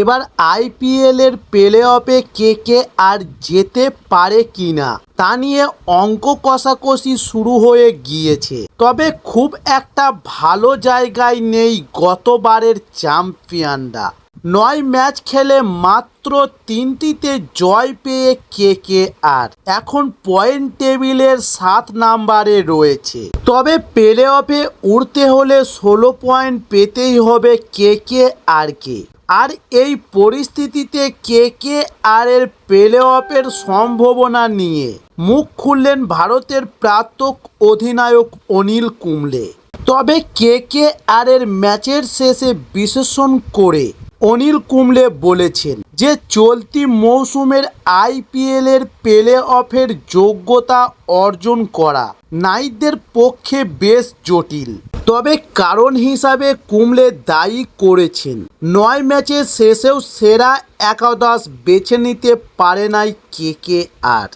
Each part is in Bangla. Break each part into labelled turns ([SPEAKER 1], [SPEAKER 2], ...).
[SPEAKER 1] এবার আইপিএল এর প্লে অফে কে আর যেতে পারে কিনা তা নিয়ে অঙ্ক কষাকষি শুরু হয়ে গিয়েছে। তবে খুব একটা ভালো জায়গায় নেই গতবারের চ্যাম্পিয়নরা। ৯ ম্যাচ খেলে মাত্র ৩টিতে জয় পেয়ে কেকেআর এখন পয়েন্ট টেবিলের ৭ নম্বরে রয়েছে। তবে প্লে অফে উঠতে হলে ১৬ পয়েন্ট পেতেই হবে কেকেআরকে। আর এই পরিস্থিতিতে কেকেআর এর প্লে অফের সম্ভাবনা নিয়ে মুখ খুললেন ভারতের প্রাক্তন অধিনায়ক অনিল কুম্বলে। তবে কেকেআর এর ম্যাচের শেষে বিশ্লেষণ করে অনিল কুম্বলে বলেছেন যে চলতি মৌসুমের আইপিএল এর প্লে অফের যোগ্যতা অর্জন করা নাইটদের পক্ষে বেশ জটিল। তবে কারণ হিসাবে কুম্বলে দায়ী করেছেন ৯ ম্যাচের শেষেও সেরা একাদশ বেছে নিতে পারে নাই কেকেআর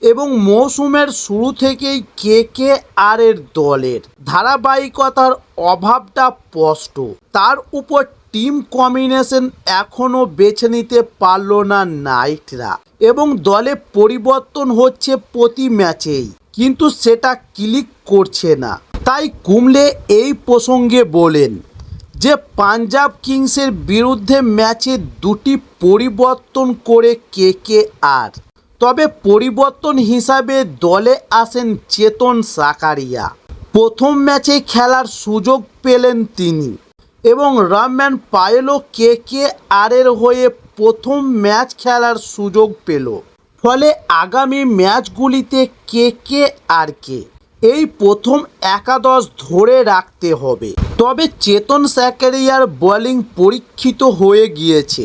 [SPEAKER 1] এবং মৌসুমের শুরু থেকেই কেকেআর এর দলের ধারাবাহিকতার অভাবটা স্পষ্ট। তার উপর টিম কম্বিনেশন এখনও বেছে নিতে পারল না নাইটরা এবং দলে পরিবর্তন হচ্ছে প্রতি ম্যাচেই, কিন্তু সেটা ক্লিক করছে না। তাই কুম্বলে এই প্রসঙ্গে বলেন যে পাঞ্জাব কিংসের বিরুদ্ধে ম্যাচে ২টি পরিবর্তন করে কেকেআর। তবে পরিবর্তন হিসাবে দলে আসেন চেতন সাকারিয়া। প্রথম ম্যাচে খেলার সুযোগ পেলেন তিনি এবং রহমান পায়েলও কেকেআর এর হয়ে প্রথম ম্যাচ খেলার সুযোগ পেল। ফলে আগামী ম্যাচগুলিতে কেকেআরকে এই প্রথম একাদশ ধরে রাখতে হবে। তবে চেতন সাকারিয়ার বোলিং পরীক্ষিত হয়ে গিয়েছে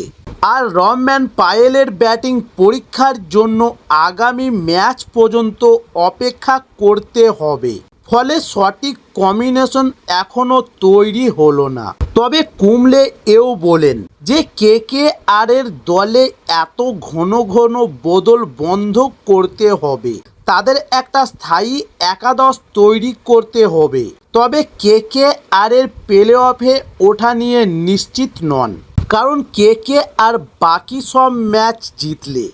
[SPEAKER 1] আর রহমান পায়েলের ব্যাটিং পরীক্ষার জন্য আগামী ম্যাচ পর্যন্ত অপেক্ষা করতে হবে। ফলে সঠিক কম্বিনেশন এখনও তৈরি হলো না। তবে কুম্বলে এও বলেন যে কেকেআর এর দলে এত ঘন ঘন বদল বন্ধ করতে হবে, তাদের একটা স্থায়ী একাদশ তৈরি করতে হবে। তবে কেকেআর এর প্লে অফে ওঠা নিয়ে নিশ্চিত নন, কারণ কেকেআর বাকি সব ম্যাচ জিতলে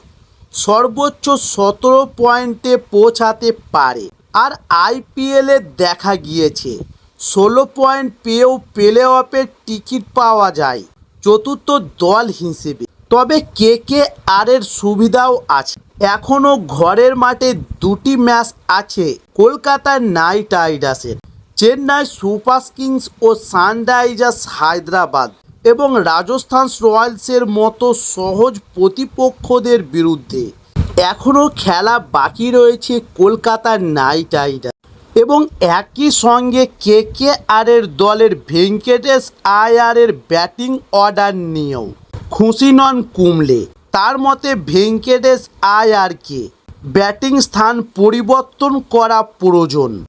[SPEAKER 1] সর্বোচ্চ ১৭ পয়েন্টে পৌঁছাতে পারে। আর আইপিএলে দেখা গিয়েছে ১৬ পয়েন্ট পেয়েও প্লে অফের টিকিট পাওয়া যায় চতুর্থ দল হিসেবে। তবে কেকেআর এর সুবিধাও আছে, এখনও ঘরের মাঠে ২টি ম্যাচ আছে কলকাতা নাইট রাইডার্সের, চেন্নাই সুপার কিংস ও সানরাইজার্স হায়দ্রাবাদ এবং রাজস্থান রয়্যালসের মতো সহজ প্রতিপক্ষদের বিরুদ্ধে। এখনও খেলা বাকি রয়েছে কলকাতা নাইট রাইডার্স এবং একই সঙ্গে কেকেআর এর দলের ভেঙ্কটেশ আয়ারের ব্যাটিং অর্ডার নিয়েও খুশি নন কুম্বলে। তার মতে ভেঙ্কটেশ আয়ারকে ব্যাটিং স্থান পরিবর্তন করা প্রয়োজন।